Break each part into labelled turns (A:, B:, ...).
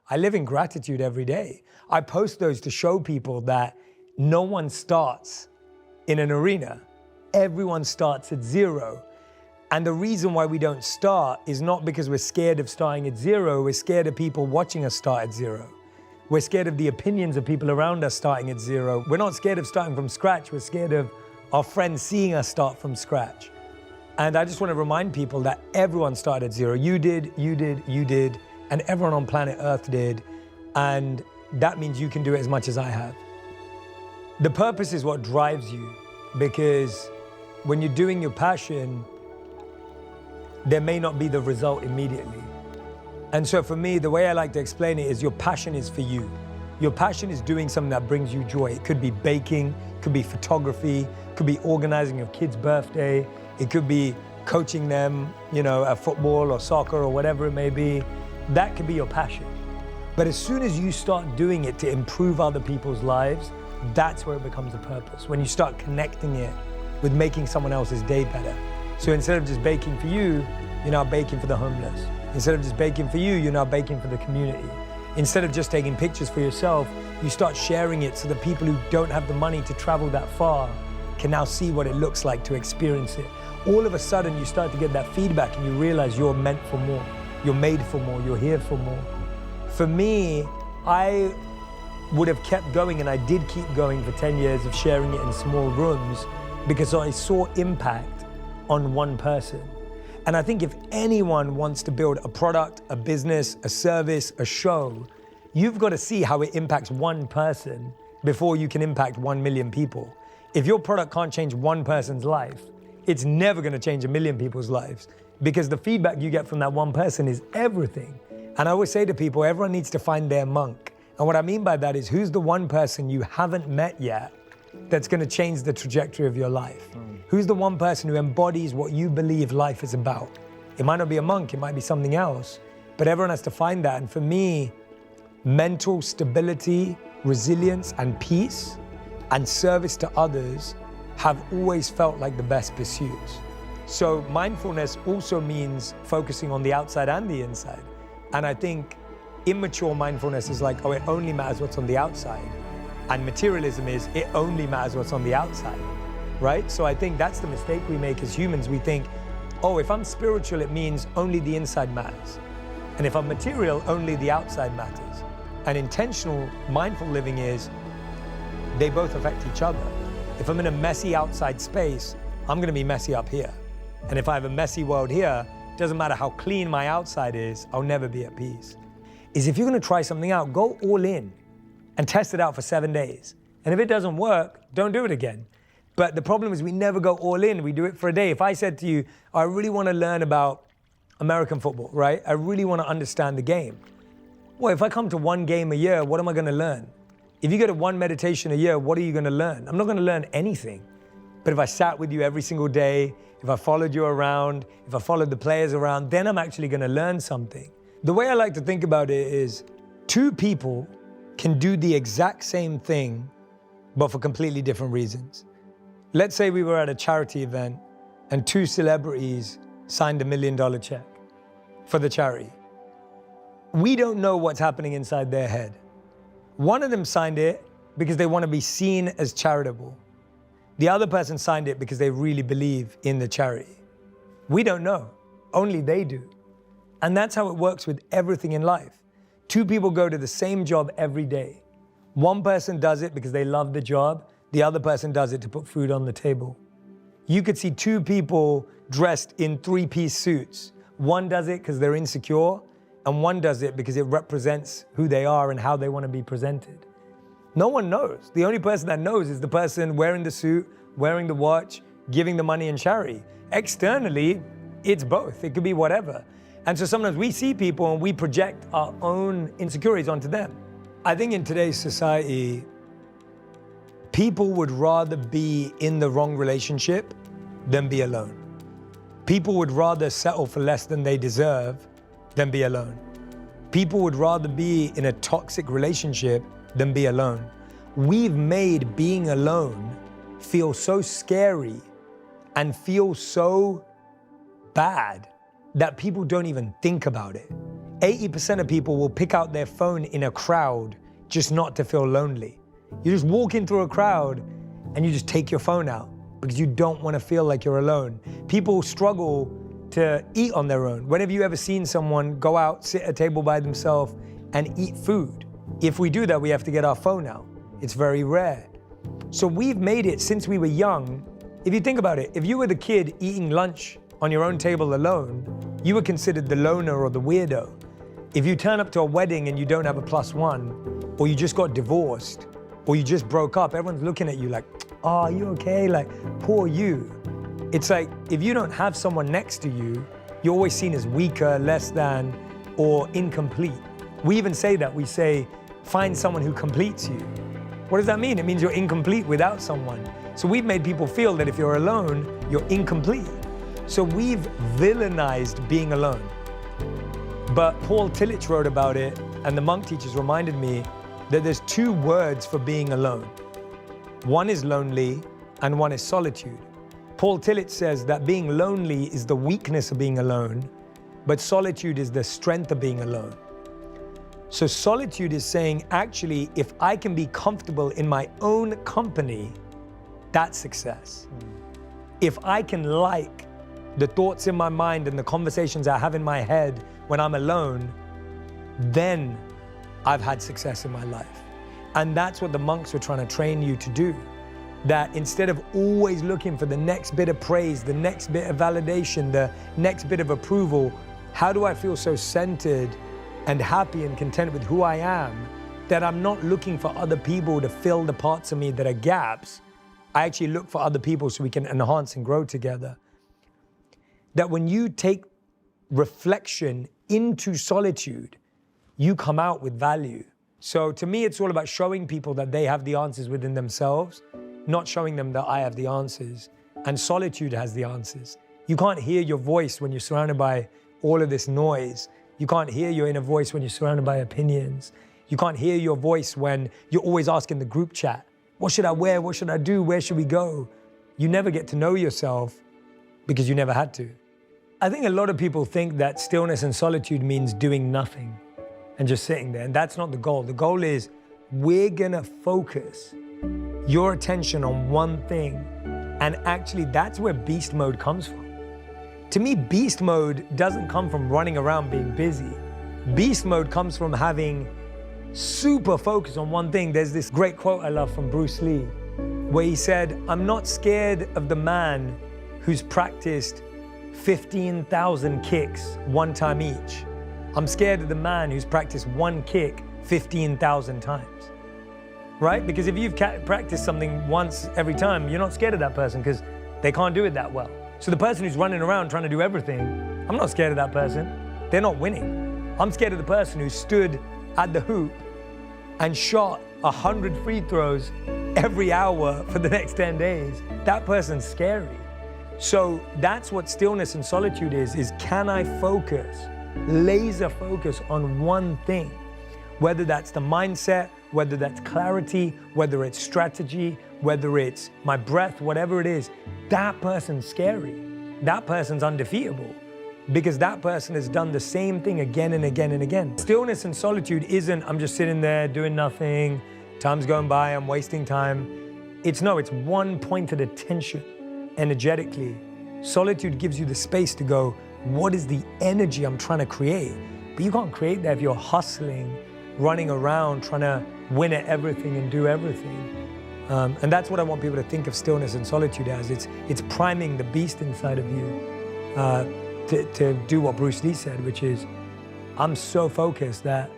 A: I live in gratitude every day. I post those to show people that no one starts in an arena. Everyone starts at zero. And the reason why we don't start is not because we're scared of starting at zero. We're scared of people watching us start at zero. We're scared of the opinions of people around us starting at zero. We're not scared of starting from scratch. We're scared of our friends seeing us start from scratch. And I just want to remind people that everyone started at zero. You did, and everyone on planet Earth did. And that means you can do it as much as I have. The purpose is what drives you, because when you're doing your passion, there may not be the result immediately. And so for me, the way I like to explain it is your passion is for you. Your passion is doing something that brings you joy. It could be baking, it could be photography, it could be organizing your kid's birthday, it could be coaching them, at football or soccer or whatever it may be. That could be your passion. But as soon as you start doing it to improve other people's lives, that's where it becomes a purpose. When you start connecting it with making someone else's day better. So instead of just baking for you, you're now baking for the homeless. Instead of just baking for you, you're now baking for the community. Instead of just taking pictures for yourself, you start sharing it so the people who don't have the money to travel that far can now see what it looks like to experience it. All of a sudden, you start to get that feedback and you realize you're meant for more. You're made for more, you're here for more. For me, I would have kept going, and I did keep going for 10 years of sharing it in small rooms because I saw impact on one person. And I think if anyone wants to build a product, a business, a service, a show, you've got to see how it impacts one person before you can impact 1 million people. If your product can't change one person's life, it's never going to change 1 million people's lives, because the feedback you get from that one person is everything. And I always say to people, everyone needs to find their monk. And what I mean by that is, who's the one person you haven't met yet that's going to change the trajectory of your life? Who's the one person who embodies what you believe life is about? It might not be a monk, it might be something else, but everyone has to find that. And for me, mental stability, resilience, and peace, and service to others have always felt like the best pursuits. So mindfulness also means focusing on the outside and the inside. And I think immature mindfulness is like, oh, it only matters what's on the outside. And materialism is, it only matters what's on the outside, right? So I think that's the mistake we make as humans. We think, oh, if I'm spiritual, it means only the inside matters. And if I'm material, only the outside matters. And intentional mindful living is, they both affect each other. If I'm in a messy outside space, I'm gonna be messy up here. And if I have a messy world here, it doesn't matter how clean my outside is, I'll never be at peace. Is if you're gonna try something out, go all in and test it out for 7 days. And if it doesn't work, don't do it again. But the problem is we never go all in, we do it for a day. If I said to you, I really wanna learn about American football, right? I really wanna understand the game. Well, if I come to one game a year, what am I gonna learn? If you go to one meditation a year, what are you gonna learn? I'm not gonna learn anything. But if I sat with you every single day, if I followed you around, if I followed the players around, then I'm actually gonna learn something. The way I like to think about it is, two people can do the exact same thing, but for completely different reasons. Let's say we were at a charity event and two celebrities signed $1 million check for the charity. We don't know what's happening inside their head. One of them signed it because they want to be seen as charitable. The other person signed it because they really believe in the charity. We don't know, only they do. And that's how it works with everything in life. Two people go to the same job every day. One person does it because they love the job, the other person does it to put food on the table. You could see two people dressed in 3-piece suits. One does it because they're insecure, and one does it because it represents who they are and how they want to be presented. No one knows. The only person that knows is the person wearing the suit, wearing the watch, giving the money in charity. Externally, it's both. It could be whatever. And so sometimes we see people and we project our own insecurities onto them. I think in today's society, people would rather be in the wrong relationship than be alone. People would rather settle for less than they deserve than be alone. People would rather be in a toxic relationship than be alone. We've made being alone feel so scary and feel so bad that people don't even think about it. 80% of people will pick out their phone in a crowd just not to feel lonely. You just walk in through a crowd and you just take your phone out because you don't want to feel like you're alone. People struggle to eat on their own. When have you ever seen someone go out, sit at a table by themselves and eat food? If we do that, we have to get our phone out. It's very rare. So we've made it since we were young. If you think about it, if you were the kid eating lunch on your own table alone, you were considered the loner or the weirdo. If you turn up to a wedding and you don't have a +1, or you just got divorced, or you just broke up, everyone's looking at you like, oh, are you okay? Like, poor you. It's like, if you don't have someone next to you, you're always seen as weaker, less than, or incomplete. We even say that, we say, find someone who completes you. What does that mean? It means you're incomplete without someone. So we've made people feel that if you're alone, you're incomplete. So we've villainized being alone. But Paul Tillich wrote about it, and the monk teachers reminded me that there's 2 words for being alone. One is lonely, and one is solitude. Paul Tillich says that being lonely is the weakness of being alone, but solitude is the strength of being alone. So solitude is saying, actually, if I can be comfortable in my own company, that's success. If I can like the thoughts in my mind and the conversations I have in my head when I'm alone, then I've had success in my life. And that's what the monks were trying to train you to do. That instead of always looking for the next bit of praise, the next bit of validation, the next bit of approval, how do I feel so centered and happy and content with who I am, that I'm not looking for other people to fill the parts of me that are gaps. I actually look for other people so we can enhance and grow together. That when you take reflection into solitude, you come out with value. So to me, it's all about showing people that they have the answers within themselves, not showing them that I have the answers. And solitude has the answers. You can't hear your voice when you're surrounded by all of this noise. You can't hear your inner voice when you're surrounded by opinions. You can't hear your voice when you're always asking the group chat, what should I wear? What should I do? Where should we go? You never get to know yourself because you never had to. I think a lot of people think that stillness and solitude means doing nothing and just sitting there. And that's not the goal. The goal is we're gonna focus your attention on one thing. And actually that's where beast mode comes from. To me, beast mode doesn't come from running around being busy. Beast mode comes from having super focus on one thing. There's this great quote I love from Bruce Lee, where he said, I'm not scared of the man who's practiced 15,000 kicks one time each. I'm scared of the man who's practiced one kick 15,000 times, right? Because if you've practiced something once every time, you're not scared of that person because they can't do it that well. So the person who's running around trying to do everything, I'm not scared of that person. They're not winning. I'm scared of the person who stood at the hoop and shot 100 free throws every hour for the next 10 days. That person's scary. So that's what stillness and solitude is can I focus, laser focus on one thing? Whether that's the mindset, whether that's clarity, whether it's strategy, whether it's my breath, whatever it is, that person's scary. That person's undefeatable because that person has done the same thing again and again and again. Stillness and solitude isn't, I'm just sitting there doing nothing, time's going by, I'm wasting time. It's one pointed attention energetically. Solitude gives you the space to go, what is the energy I'm trying to create? But you can't create that if you're hustling, running around, trying to win at everything and do everything. And that's what I want people to think of stillness and solitude as. It's priming the beast inside of you to do what Bruce Lee said, which is, I'm so focused that,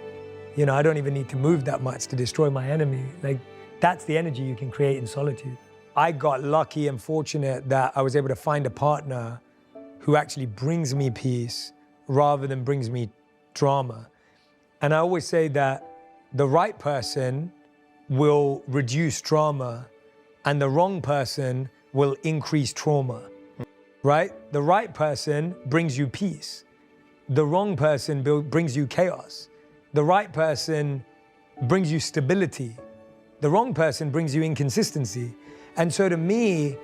A: I don't even need to move that much to destroy my enemy. Like, that's the energy you can create in solitude. I got lucky and fortunate that I was able to find a partner who actually brings me peace rather than brings me drama. And I always say that the right person will reduce drama and the wrong person will increase trauma, right? The right person brings you peace. The wrong person brings you chaos. The right person brings you stability. The wrong person brings you inconsistency. And so to me,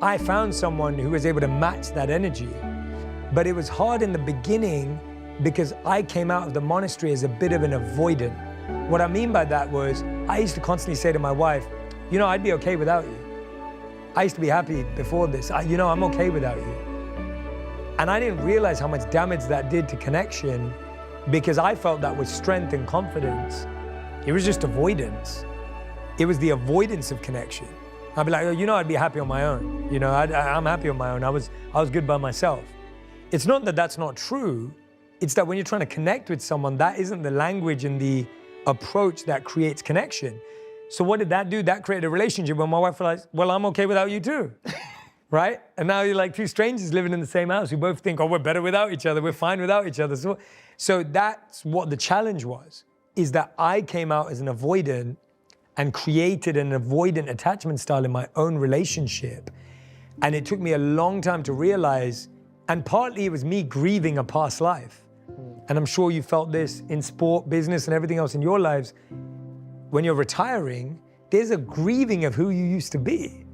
A: I found someone who was able to match that energy. But it was hard in the beginning because I came out of the monastery as a bit of an avoidant. What I mean by that was, I used to constantly say to my wife, you know, I'd be okay without you. I used to be happy before this. You know, I'm okay without you. And I didn't realize how much damage that did to connection, because I felt that was strength and confidence. It was just avoidance. It was the avoidance of connection. I'd be like, oh, you know, I'd be happy on my own. You know, I'm happy on my own. I was good by myself. It's not that that's not true. It's that when you're trying to connect with someone, that isn't the language and the approach that creates connection. So what did that do? That created a relationship where my wife was like, well, I'm okay without you too, right? And now you're like two strangers living in the same house. We both think, oh, we're better without each other. We're fine without each other. So that's what the challenge was, is that I came out as an avoidant and created an avoidant attachment style in my own relationship. And it took me a long time to realize, and partly it was me grieving a past life. And I'm sure you felt this in sport, business, and everything else in your lives. When you're retiring, there's a grieving of who you used to be.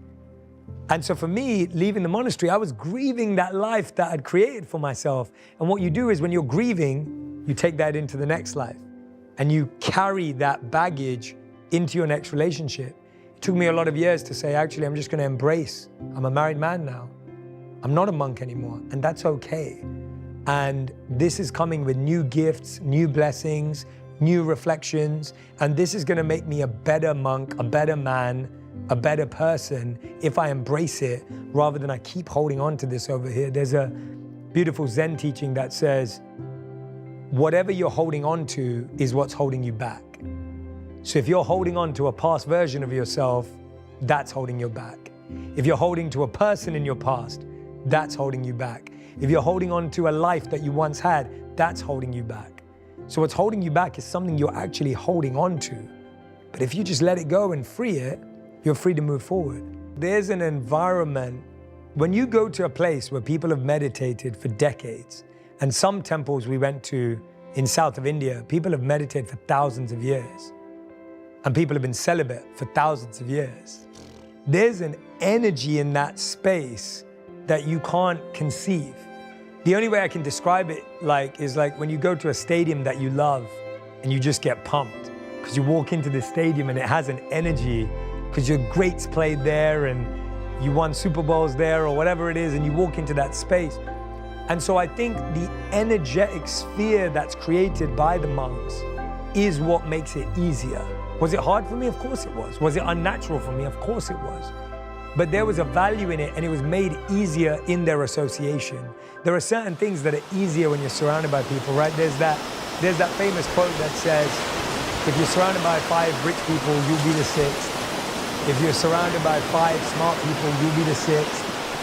A: And so for me, leaving the monastery, I was grieving that life that I'd created for myself. And what you do is when you're grieving, you take that into the next life. And you carry that baggage into your next relationship. It took me a lot of years to say, actually, I'm just going to embrace. I'm a married man now. I'm not a monk anymore, and that's okay. And this is coming with new gifts, new blessings, new reflections, and this is going to make me a better monk, a better man, a better person if I embrace it, rather than I keep holding on to this over here. There's a beautiful Zen teaching that says, whatever you're holding on to is what's holding you back. So if you're holding on to a past version of yourself, that's holding you back. If you're holding to a person in your past, that's holding you back. If you're holding on to a life that you once had, that's holding you back. So what's holding you back is something you're actually holding on to. But if you just let it go and free it, you're free to move forward. There's an environment, when you go to a place where people have meditated for decades, and some temples we went to in south of India, people have meditated for thousands of years. And people have been celibate for thousands of years. There's an energy in that space that you can't conceive. The only way I can describe it is like when you go to a stadium that you love and you just get pumped because you walk into the stadium and it has an energy because your greats played there and you won Super Bowls there or whatever it is, and you walk into that space. And so I think the energetic sphere that's created by the monks is what makes it easier. Was it hard for me? Of course it was. Was it unnatural for me? Of course it was. But there was a value in it, and it was made easier in their association. There are certain things that are easier when you're surrounded by people, right? There's that famous quote that says, if you're surrounded by 5 rich people, you'll be the 6th. If you're surrounded by 5 smart people, you'll be the 6th.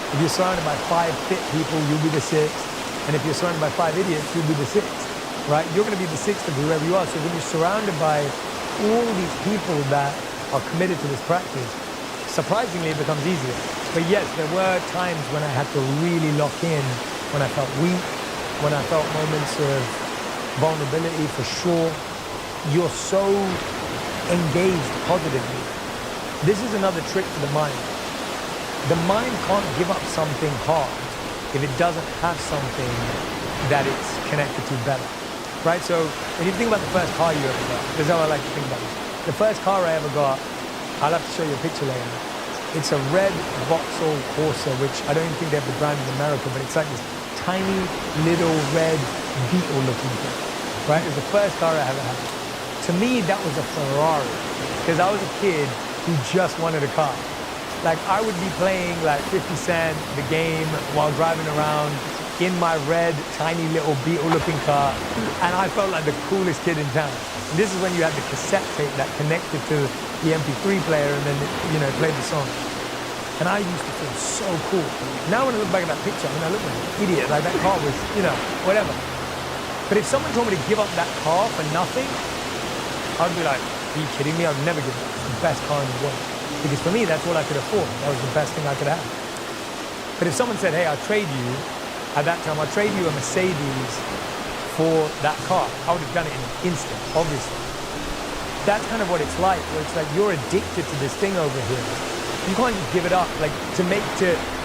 A: If you're surrounded by 5 fit people, you'll be the 6th. And if you're surrounded by 5 idiots, you'll be the 6th, right? You're gonna be the 6th of whoever you are. So when you're surrounded by all these people that are committed to this practice, surprisingly it becomes easier. But yes, there were times when I had to really lock in, when I felt weak, when I felt moments of vulnerability, for sure. You're so engaged positively. This is another trick for the mind. The mind can't give up something hard if it doesn't have something that it's connected to better. Right, so when you think about the first car you ever got, this is how I like to think about it. The first car I ever got, I'll have to show you a picture later. It's a red Vauxhall Corsa, which I don't even think they have the brand in America, but it's like this tiny little red Beetle looking thing, right? It was the first car I ever had. To me, that was a Ferrari, because I was a kid who just wanted a car. Like I would be playing like 50 Cent, the game, while driving around in my red, tiny little Beetle-looking car, and I felt like the coolest kid in town. And this is when you had the cassette tape that connected to the MP3 player, and then it played the song. And I used to feel so cool. Now when I look back at that picture, I look like an idiot. Like that car was, whatever. But if someone told me to give up that car for nothing, I'd be like, are you kidding me? I'd never give it up. It's the best car in the world. Because for me, that's all I could afford. That was the best thing I could have. But if someone said, hey, I'll trade you, at that time, I'll trade you a Mercedes for that car, I would have done it in an instant, obviously. That's kind of what it's like, where it's like you're addicted to this thing over here. You can't just give it up. Like to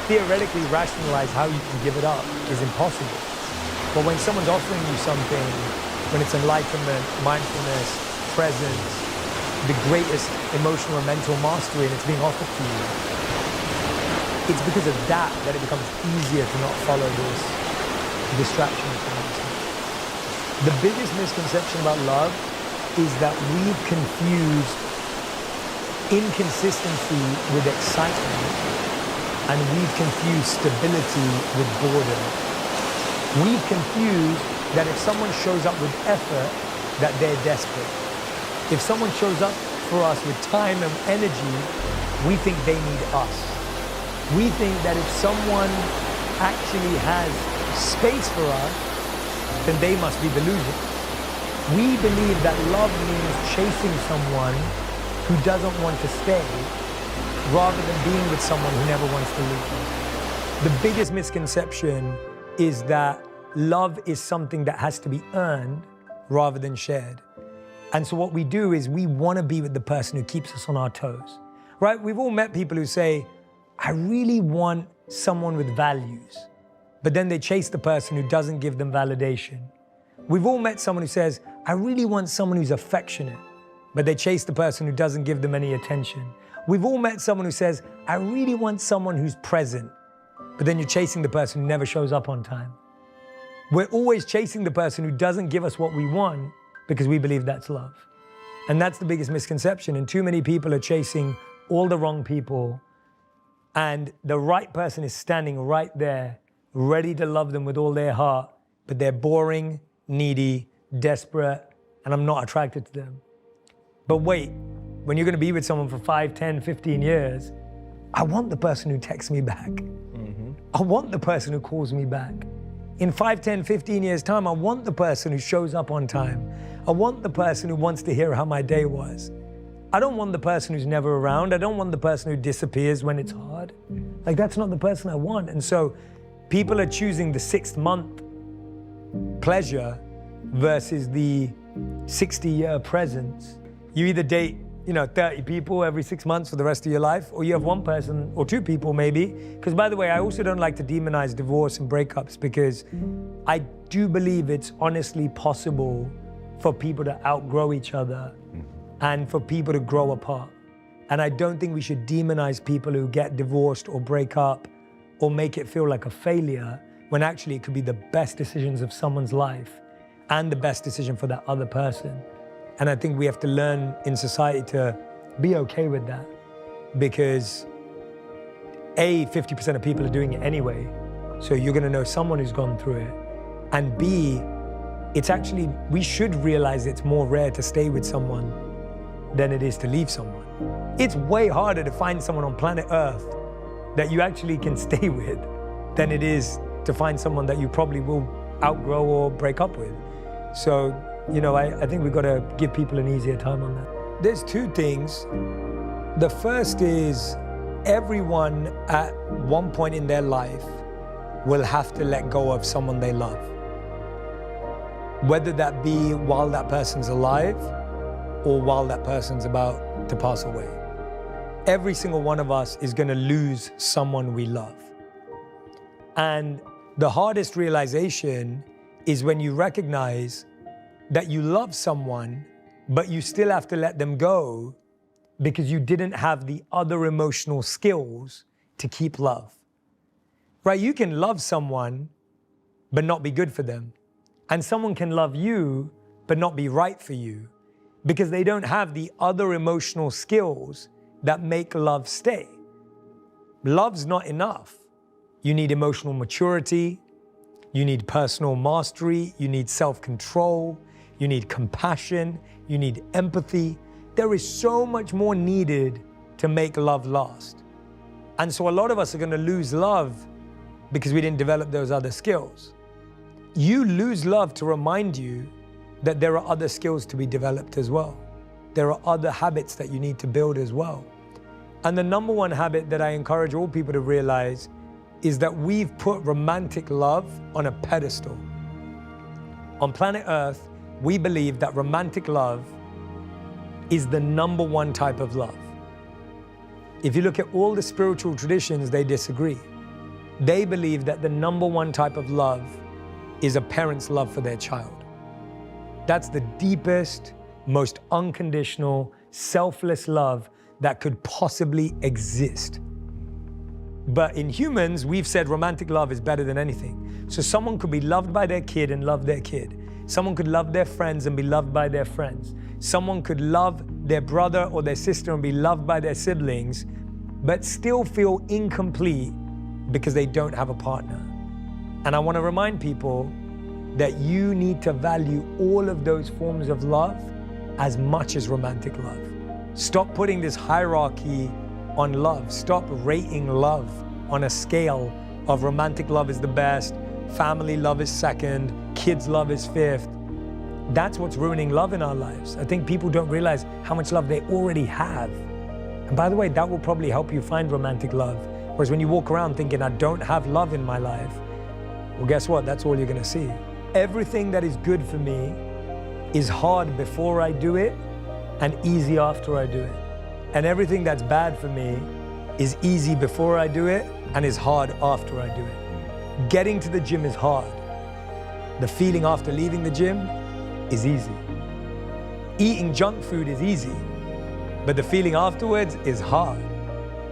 A: theoretically rationalize how you can give it up is impossible. But when someone's offering you something, when it's enlightenment, mindfulness, presence, the greatest emotional and mental mastery, and it's being offered to you, it's because of that it becomes easier to not follow this distraction. The biggest misconception about love is that we've confused inconsistency with excitement, and we've confused stability with boredom. We've confused that if someone shows up with effort, that they're desperate. If someone shows up for us with time and energy, we think they need us. We think that if someone actually has space for us, then they must be delusional. We believe that love means chasing someone who doesn't want to stay, rather than being with someone who never wants to leave. The biggest misconception is that love is something that has to be earned rather than shared. And so what we do is we want to be with the person who keeps us on our toes, right? We've all met people who say, I really want someone with values, but then they chase the person who doesn't give them validation. We've all met someone who says, I really want someone who's affectionate, but they chase the person who doesn't give them any attention. We've all met someone who says, I really want someone who's present, but then you're chasing the person who never shows up on time. We're always chasing the person who doesn't give us what we want because we believe that's love. And that's the biggest misconception. And too many people are chasing all the wrong people, and the right person is standing right there, ready to love them with all their heart, but they're boring, needy, desperate, and I'm not attracted to them. But wait, when you're going to be with someone for 5, 10, 15 years, I want the person who texts me back. I want the person who calls me back. In 5, 10, 15 years' time, I want the person who shows up on time. I want the person who wants to hear how my day was. I don't want the person who's never around. I don't want the person who disappears when it's hard. Like, that's not the person I want. And so people are choosing the 6th month pleasure versus the 60-year presence. You either date, 30 people every 6 months for the rest of your life, or you have one person or 2 people maybe. Because by the way, I also don't like to demonize divorce and breakups, because I do believe it's honestly possible for people to outgrow each other and for people to grow apart. And I don't think we should demonize people who get divorced or break up or make it feel like a failure, when actually it could be the best decisions of someone's life and the best decision for that other person. And I think we have to learn in society to be okay with that, because A, 50% of people are doing it anyway, so you're gonna know someone who's gone through it. And B, it's actually, we should realize it's more rare to stay with someone than it is to leave someone. It's way harder to find someone on planet Earth that you actually can stay with than it is to find someone that you probably will outgrow or break up with. So, I think we've got to give people an easier time on that. There's 2 things. The first is everyone at one point in their life will have to let go of someone they love. Whether that be while that person's alive or while that person's about to pass away. Every single one of us is going to lose someone we love. And the hardest realization is when you recognize that you love someone, but you still have to let them go because you didn't have the other emotional skills to keep love. Right? You can love someone, but not be good for them. And someone can love you, but not be right for you, because they don't have the other emotional skills that make love stay. Love's not enough. You need emotional maturity, you need personal mastery, you need self-control, you need compassion, you need empathy. There is so much more needed to make love last. And so a lot of us are going to lose love because we didn't develop those other skills. You lose love to remind you that there are other skills to be developed as well. There are other habits that you need to build as well. And the number one habit that I encourage all people to realize is that we've put romantic love on a pedestal. On planet Earth, we believe that romantic love is the number one type of love. If you look at all the spiritual traditions, they disagree. They believe that the number one type of love is a parent's love for their child. That's the deepest, most unconditional, selfless love that could possibly exist. But in humans, we've said romantic love is better than anything. So someone could be loved by their kid and love their kid. Someone could love their friends and be loved by their friends. Someone could love their brother or their sister and be loved by their siblings, but still feel incomplete because they don't have a partner. And I want to remind people that you need to value all of those forms of love as much as romantic love. Stop putting this hierarchy on love. Stop rating love on a scale of romantic love is the best, family love is second, kids love is fifth. That's what's ruining love in our lives. I think people don't realize how much love they already have. And by the way, that will probably help you find romantic love. Whereas when you walk around thinking, I don't have love in my life, well, guess what? That's all you're gonna see. Everything that is good for me is hard before I do it and easy after I do it. And everything that's bad for me is easy before I do it and is hard after I do it. Getting to the gym is hard. The feeling after leaving the gym is easy. Eating junk food is easy, but the feeling afterwards is hard.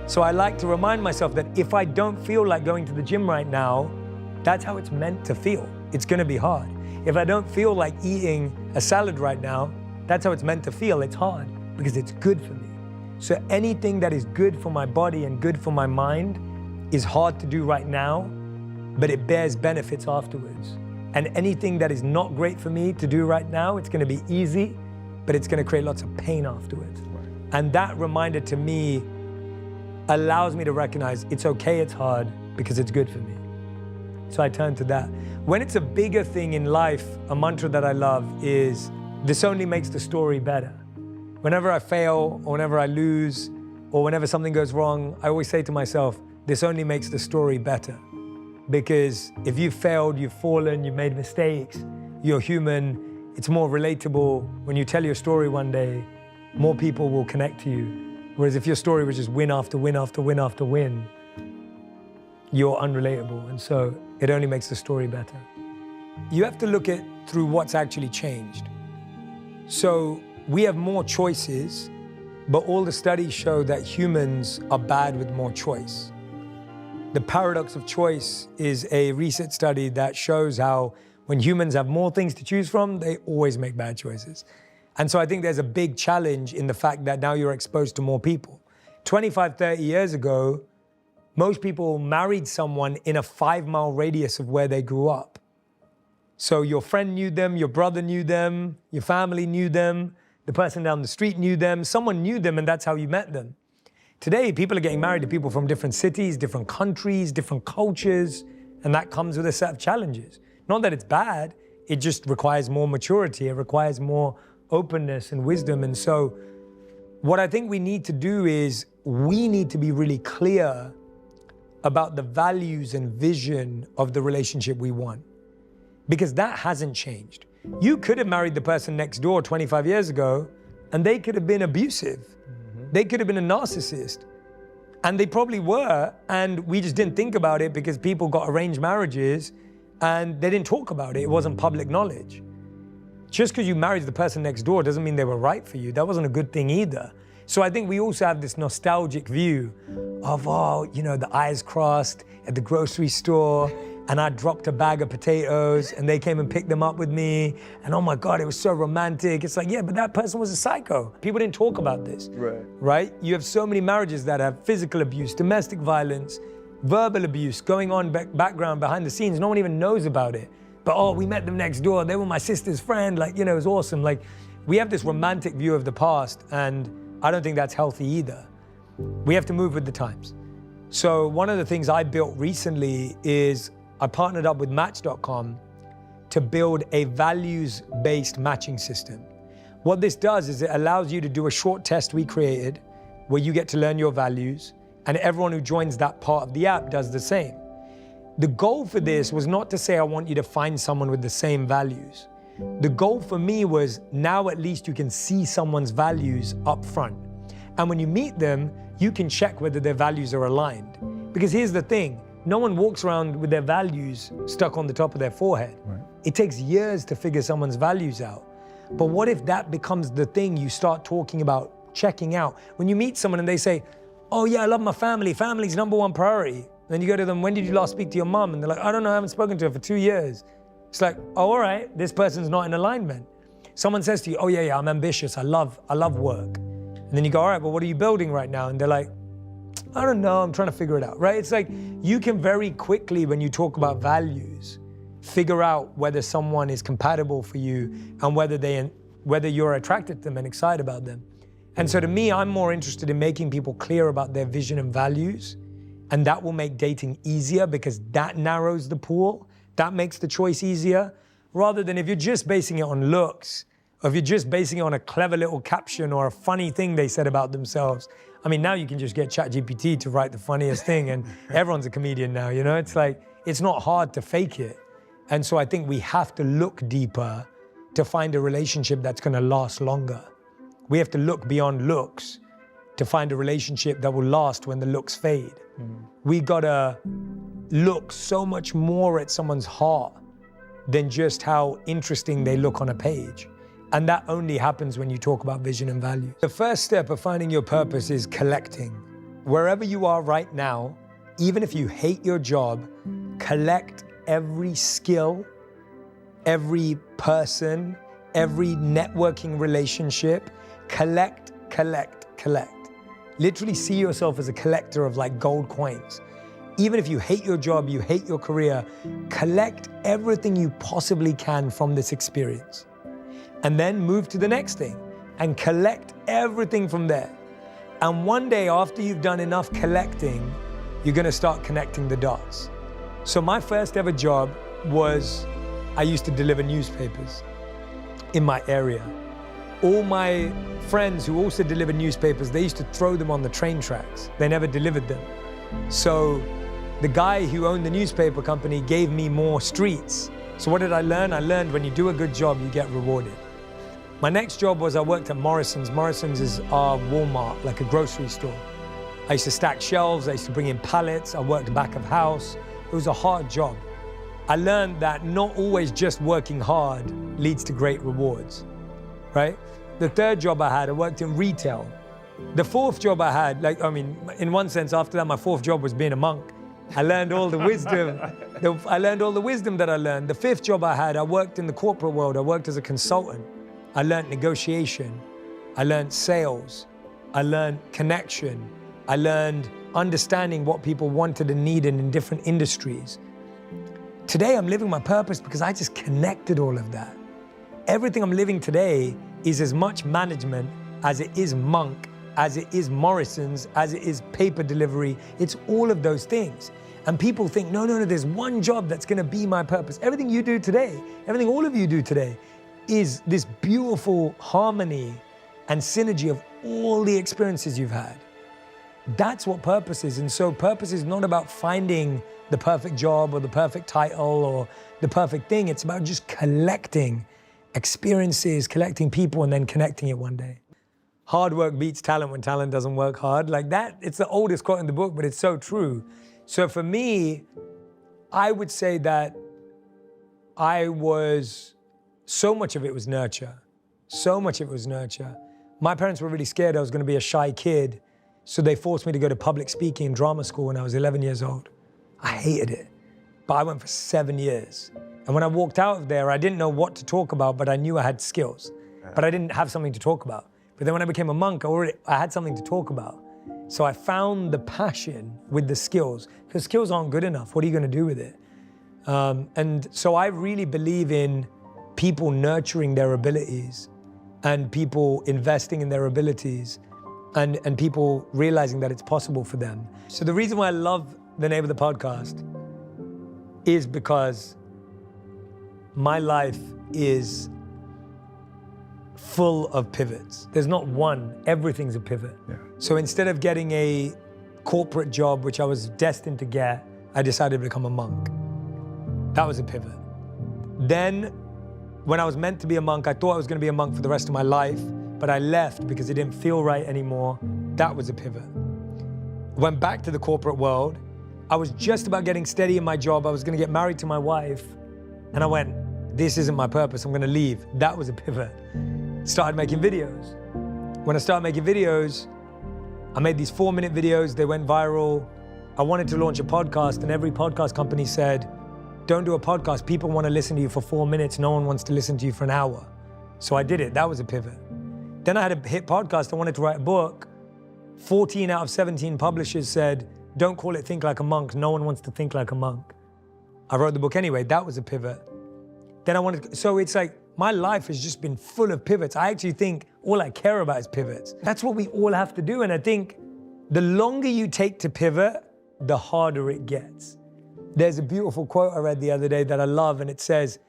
A: So I like to remind myself that if I don't feel like going to the gym right now, that's how it's meant to feel. It's gonna be hard. If I don't feel like eating a salad right now, that's how it's meant to feel. It's hard because it's good for me. So anything that is good for my body and good for my mind is hard to do right now, but it bears benefits afterwards. And anything that is not great for me to do right now, it's gonna be easy, but it's gonna create lots of pain afterwards. Right. And that reminder to me allows me to recognize it's okay, it's hard, because it's good for me. So I turn to that. When it's a bigger thing in life, a mantra that I love is, this only makes the story better. Whenever I fail, or whenever I lose, or whenever something goes wrong, I always say to myself, this only makes the story better. Because if you've failed, you've fallen, you've made mistakes, you're human, it's more relatable. When you tell your story one day, more people will connect to you. Whereas if your story was just win after win after win after win, you're unrelatable. And so it only makes the story better. You have to look at through what's actually changed. So we have more choices, but all the studies show that humans are bad with more choice. The paradox of choice is a recent study that shows how when humans have more things to choose from, they always make bad choices. And so I think there's a big challenge in the fact that now you're exposed to more people. 25, 30 years ago, most people married someone in a 5-mile radius of where they grew up. So your friend knew them, your brother knew them, your family knew them, the person down the street knew them, someone knew them, and that's how you met them. Today, people are getting married to people from different cities, different countries, different cultures, and that comes with a set of challenges. Not that it's bad, it just requires more maturity, it requires more openness and wisdom. And so what I think we need to do is we need to be really clear about the values and vision of the relationship we want, because that hasn't changed. You could have married the person next door 25 years ago, and they could have been abusive. They could have been a narcissist. And they probably were, and we just didn't think about it because people got arranged marriages and they didn't talk about it. It wasn't public knowledge. Just because you married the person next door doesn't mean they were right for you. That wasn't a good thing either. So I think we also have this nostalgic view of, oh, you know, the eyes crossed at the grocery store, and I dropped a bag of potatoes and they came and picked them up with me. And oh my God, it was so romantic. It's like, yeah, but that person was a psycho. People didn't talk about this, right? You have so many marriages that have physical abuse, domestic violence, verbal abuse going on background behind the scenes. No one even knows about it. But oh, we met them next door. They were my sister's friend. Like, you know, it was awesome. Like, we have this romantic view of the past, and I don't think that's healthy either. We have to move with the times. So one of the things I built recently is I partnered up with Match.com to build a values-based matching system. What this does is it allows you to do a short test we created where you get to learn your values, and everyone who joins that part of the app does the same. The goal for this was not to say I want you to find someone with the same values. The goal for me was now at least you can see someone's values up front. And when you meet them, you can check whether their values are aligned. Because here's the thing, no one walks around with their values stuck on the top of their forehead.
B: Right.
A: It takes years to figure someone's values out. But what if that becomes the thing you start talking about, checking out? When you meet someone and they say, oh yeah, I love my family, family's #1 priority. Then you go to them, when did you last speak to your mom? And they're like, I don't know, I haven't spoken to her for 2 years. It's like, oh, all right, this person's not in alignment. Someone says to you, oh yeah, I'm ambitious, I love work. And then you go, all right, but what are you building right now? And they're like, I don't know, I'm trying to figure it out, right? It's like, you can very quickly, when you talk about values, figure out whether someone is compatible for you and whether you're attracted to them and excited about them. And so to me, I'm more interested in making people clear about their vision and values, and that will make dating easier because that narrows the pool, that makes the choice easier, rather than if you're just basing it on looks, or if you're just basing it on a clever little caption or a funny thing they said about themselves. I mean, now you can just get ChatGPT to write the funniest thing and everyone's a comedian now, you know? It's like, it's not hard to fake it. And so I think we have to look deeper to find a relationship that's gonna last longer. We have to look beyond looks to find a relationship that will last when the looks fade. We gotta look so much more at someone's heart than just how interesting they look on a page. And that only happens when you talk about vision and values. The first step of finding your purpose is collecting. Wherever you are right now, even if you hate your job, collect every skill, every person, every networking relationship. Collect, collect, collect. Literally see yourself as a collector of like gold coins. Even if you hate your job, you hate your career, collect everything you possibly can from this experience. And then move to the next thing and collect everything from there. And one day after you've done enough collecting, you're gonna start connecting the dots. So my first ever job was, I used to deliver newspapers in my area. All my friends who also delivered newspapers, they used to throw them on the train tracks. They never delivered them. So the guy who owned the newspaper company gave me more streets. So what did I learn? I learned when you do a good job, you get rewarded. My next job was I worked at Morrison's. Morrison's is our Walmart, like a grocery store. I used to stack shelves, I used to bring in pallets, I worked back of house. It was a hard job. I learned that not always just working hard leads to great rewards, right? The third job I had, I worked in retail. The fourth job I had, in one sense, after that, my fourth job was being a monk. I learned all the wisdom. I learned all the wisdom that I learned. The fifth job I had, I worked in the corporate world. I worked as a consultant. I learned negotiation. I learned sales. I learned connection. I learned understanding what people wanted and needed in different industries. Today, I'm living my purpose because I just connected all of that. Everything I'm living today is as much management as it is monk, as it is Morrison's, as it is paper delivery. It's all of those things. And people think, no, there's one job that's gonna be my purpose. Everything you do today, everything all of you do today, is this beautiful harmony and synergy of all the experiences you've had. That's what purpose is. And so purpose is not about finding the perfect job or the perfect title or the perfect thing. It's about just collecting experiences, collecting people, and then connecting it one day. Hard work beats talent when talent doesn't work hard. Like that, it's the oldest quote in the book, but it's so true. So for me, I would say that so much of it was nurture. So much of it was nurture. My parents were really scared I was gonna be a shy kid, so they forced me to go to public speaking and drama school when I was 11 years old. I hated it, but I went for 7 years. And when I walked out of there, I didn't know what to talk about, but I knew I had skills, but I didn't have something to talk about. But then when I became a monk, I had something to talk about. So I found the passion with the skills, because skills aren't good enough. What are you gonna do with it? And so I really believe in people nurturing their abilities and people investing in their abilities and people realizing that it's possible for them. So the reason why I love the name of the podcast is because my life is full of pivots. There's not one, everything's a pivot.
B: Yeah.
A: So instead of getting a corporate job, which I was destined to get, I decided to become a monk. That was a pivot. Then, when I was meant to be a monk, I thought I was gonna be a monk for the rest of my life, but I left because it didn't feel right anymore. That was a pivot. Went back to the corporate world. I was just about getting steady in my job. I was gonna get married to my wife. And I went, this isn't my purpose, I'm gonna leave. That was a pivot. Started making videos. When I started making videos, I made these 4-minute videos, they went viral. I wanted to launch a podcast, and every podcast company said, don't do a podcast, people wanna listen to you for 4 minutes, no one wants to listen to you for an hour. So I did it, that was a pivot. Then I had a hit podcast, I wanted to write a book. 14 out of 17 publishers said, don't call it Think Like a Monk, no one wants to think like a monk. I wrote the book anyway, that was a pivot. Then so it's like, my life has just been full of pivots. I actually think all I care about is pivots. That's what we all have to do, and I think the longer you take to pivot, the harder it gets. There's a beautiful quote I read the other day that I love, and it says,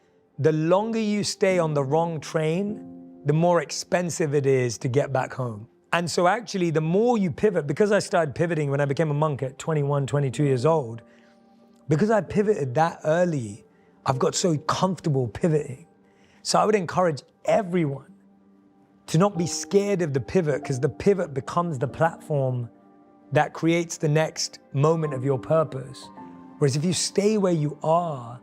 A: the longer you stay on the wrong train, the more expensive it is to get back home. And so actually, the more you pivot, because I started pivoting when I became a monk at 21, 22 years old, because I pivoted that early, I've got so comfortable pivoting. So I would encourage everyone to not be scared of the pivot, because the pivot becomes the platform that creates the next moment of your purpose. Whereas if you stay where you are,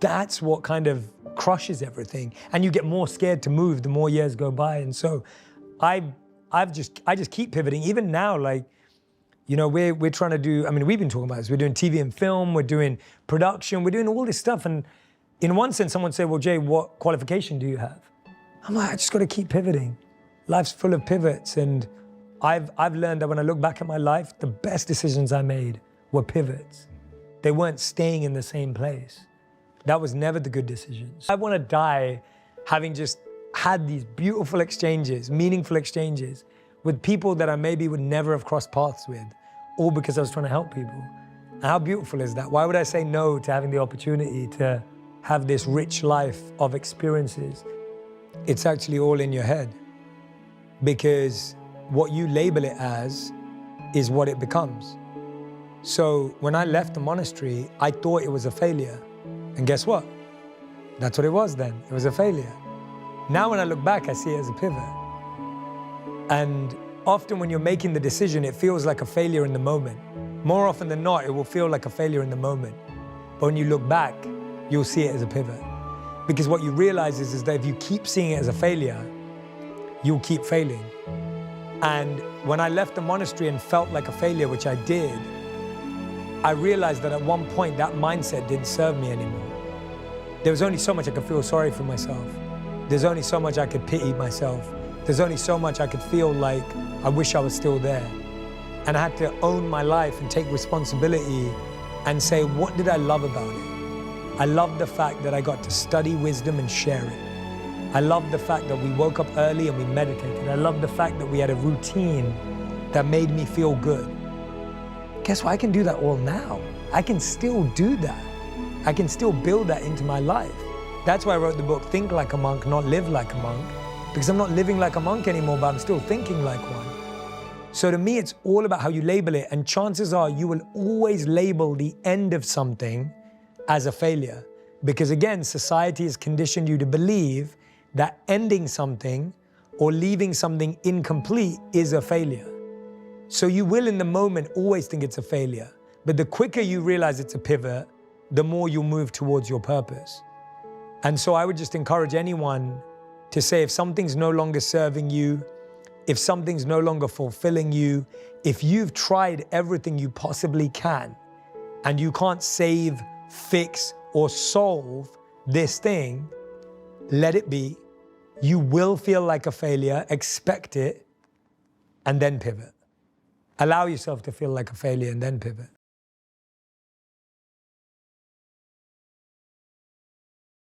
A: that's what kind of crushes everything. And you get more scared to move the more years go by. And so I just keep pivoting. Even now, like, you know, we're trying to do, I mean, we've been talking about this. We're doing TV and film, we're doing production, we're doing all this stuff. And in one sense, someone say, well, Jay, what qualification do you have? I'm like, I just got to keep pivoting. Life's full of pivots. And I've learned that when I look back at my life, the best decisions I made were pivots. They weren't staying in the same place. That was never the good decisions. I want to die having just had these beautiful exchanges, meaningful exchanges with people that I maybe would never have crossed paths with, all because I was trying to help people. And how beautiful is that? Why would I say no to having the opportunity to have this rich life of experiences? It's actually all in your head, because what you label it as is what it becomes. So when I left the monastery, I thought it was a failure. And guess what? That's what it was then. It was a failure. Now when I look back, I see it as a pivot. And often when you're making the decision, it feels like a failure in the moment. More often than not, it will feel like a failure in the moment. But when you look back, you'll see it as a pivot. Because what you realize is that if you keep seeing it as a failure, you'll keep failing. And when I left the monastery and felt like a failure, which I did, I realized that at one point that mindset didn't serve me anymore. There was only so much I could feel sorry for myself. There's only so much I could pity myself. There's only so much I could feel like I wish I was still there. And I had to own my life and take responsibility and say, what did I love about it? I loved the fact that I got to study wisdom and share it. I loved the fact that we woke up early and we meditated. I loved the fact that we had a routine that made me feel good. Guess what? I can do that all now. I can still do that. I can still build that into my life. That's why I wrote the book, Think Like a Monk, Not Live Like a Monk, because I'm not living like a monk anymore, but I'm still thinking like one. So to me, it's all about how you label it, and chances are you will always label the end of something as a failure. Because again, society has conditioned you to believe that ending something or leaving something incomplete is a failure. So you will in the moment always think it's a failure, but the quicker you realize it's a pivot, the more you'll move towards your purpose. And so I would just encourage anyone to say, if something's no longer serving you, if something's no longer fulfilling you, if you've tried everything you possibly can and you can't save, fix, or solve this thing, let it be. You will feel like a failure, expect it, and then pivot. Allow yourself to feel like a failure and then pivot.